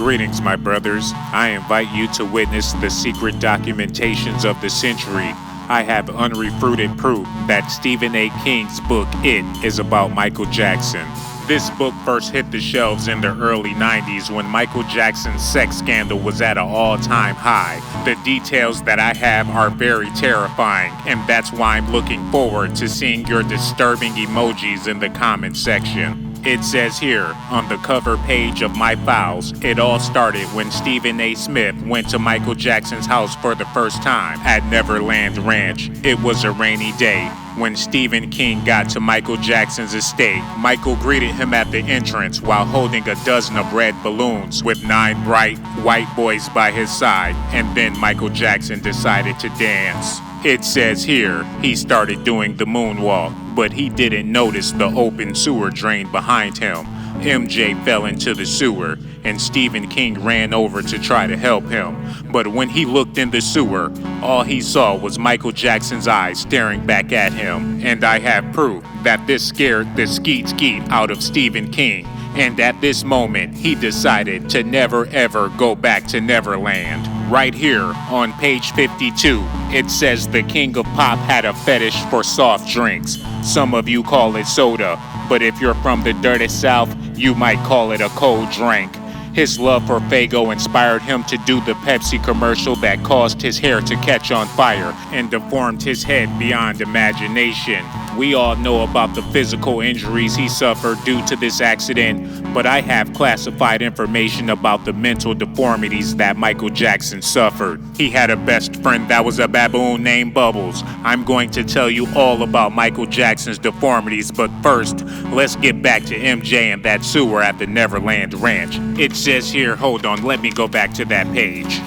Greetings, my brothers. I invite you to witness the secret documentations of the century. I have unrefuted proof that Stephen A. King's book, It, is about Michael Jackson. This book first hit the shelves in the early 90s when Michael Jackson's sex scandal was at an all-time high. The details that I have are very terrifying, and that's why I'm looking forward to seeing your disturbing emojis in the comment section. It says here, on the cover page of my files, it all started when Stephen A. Smith went to Michael Jackson's house for the first time at Neverland Ranch. It was a rainy day. When Stephen King got to Michael Jackson's estate, Michael greeted him at the entrance while holding a dozen of red balloons with 9 bright white boys by his side, and then Michael Jackson decided to dance. It says here, he started doing the moonwalk, but he didn't notice the open sewer drain behind him. MJ fell into the sewer, and Stephen King ran over to try to help him. But when he looked in the sewer, all he saw was Michael Jackson's eyes staring back at him. And I have proof that this scared the skeet out of Stephen King. And at this moment, he decided to never ever go back to Neverland. Right here on page 52, it says the king of pop had a fetish for soft drinks. Some of you call it soda, but if you're from the dirty South, you might call it a cold drink. His love for Faygo inspired him to do the Pepsi commercial that caused his hair to catch on fire and deformed his head beyond imagination. We all know about the physical injuries he suffered due to this accident, but I have classified information about the mental deformities that Michael Jackson suffered. He had a best friend that was a baboon named Bubbles. I'm going to tell you all about Michael Jackson's deformities, but first, let's get back to MJ and that sewer at the Neverland Ranch. It says here, hold on, let me go back to that page.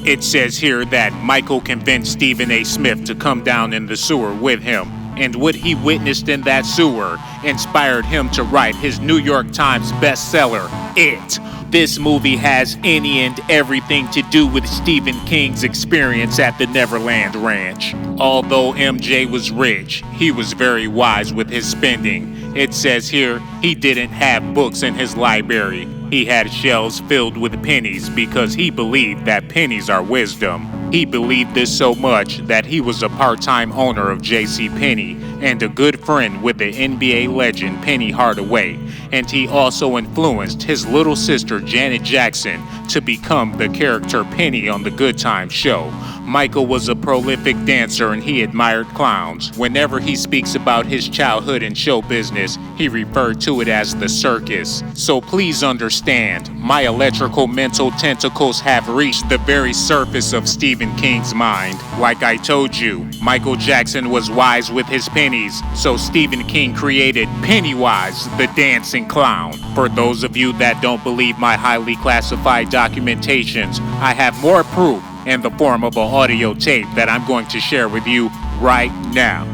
It says here that Michael convinced Stephen A. Smith to come down in the sewer with him. And what he witnessed in that sewer inspired him to write his New York Times bestseller, It. This movie has any and everything to do with Stephen King's experience at the Neverland Ranch. Although MJ was rich, he was very wise with his spending. It says here, he didn't have books in his library. He had shelves filled with pennies because he believed that pennies are wisdom. He believed this so much that he was a part-time owner of J.C. Penney and a good friend with the NBA legend Penny Hardaway. And he also influenced his little sister Janet Jackson to become the character Penny on the Good Times show. Michael was a prolific dancer and he admired clowns. Whenever he speaks about his childhood in show business, he referred to it as the circus. So please understand, my electrical mental tentacles have reached the very surface of Stephen King's mind. Like I told you, Michael Jackson was wise with his pennies, so Stephen King created Pennywise, the dancing clown. For those of you that don't believe my highly classified documentations, I have more proof in the form of an audio tape that I'm going to share with you right now.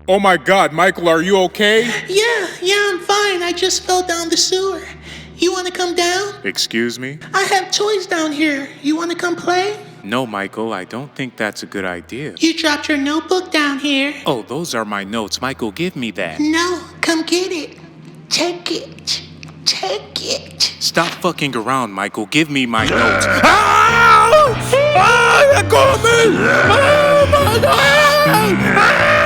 Oh my God, Michael, are you okay? Yeah, I'm fine. I just fell down the sewer. You want to come down? Excuse me? I have toys down here. You want to come play? No, Michael, I don't think that's a good idea. You dropped your notebook down here. Oh, those are my notes. Michael, give me that. No, come get it. Take it. Take it. Stop fucking around, Michael. Give me my notes. Let go of me! Oh my God!